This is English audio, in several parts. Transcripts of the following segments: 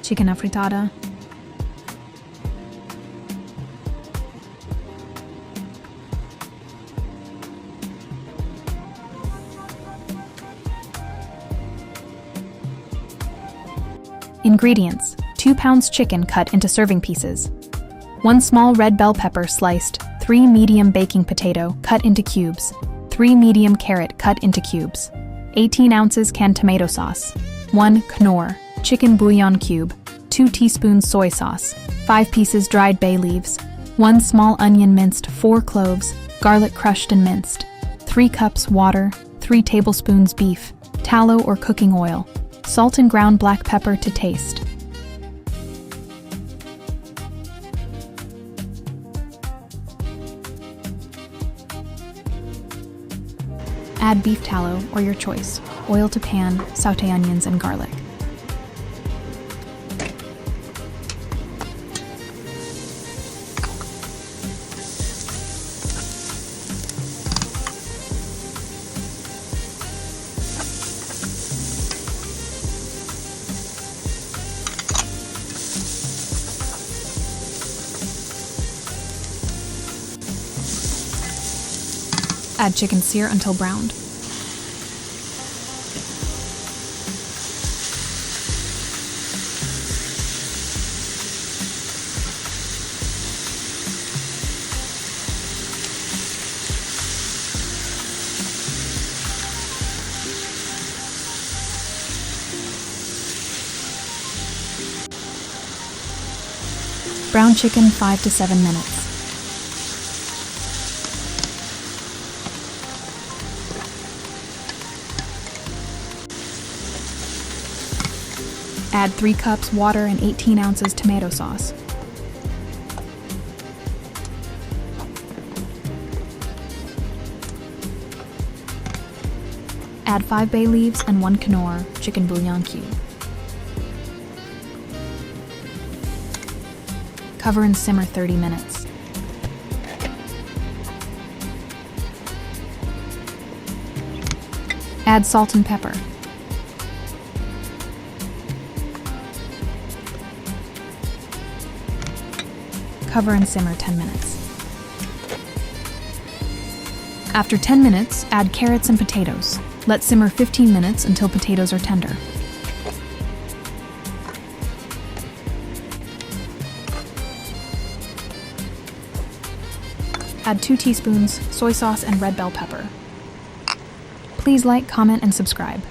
chicken afritada, Ingredients: 2 pounds chicken cut into serving pieces, 1 small red bell pepper sliced, 3 medium baking potato cut into cubes, 3 medium carrot cut into cubes, 18 ounces canned tomato sauce, 1 Knorr chicken bouillon cube, 2 teaspoons soy sauce, 5 pieces dried bay leaves, 1 small onion minced, 4 cloves, garlic crushed and minced, 3 cups water, 3 tablespoons beef, tallow or cooking oil, salt and ground black pepper to taste. Add beef tallow or your choice, oil to pan, sauté onions and garlic. Add chicken sear until browned. Brown chicken 5 to 7 minutes. Add 3 cups water and 18 ounces tomato sauce. Add 5 bay leaves and 1 Knorr chicken bouillon cube. Cover and simmer 30 minutes. Add salt and pepper. Cover and simmer 10 minutes. After 10 minutes, add carrots and potatoes. Let simmer 15 minutes until potatoes are tender. Add 2 teaspoons soy sauce and red bell pepper. Please like, comment, and subscribe.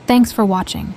Thanks for watching.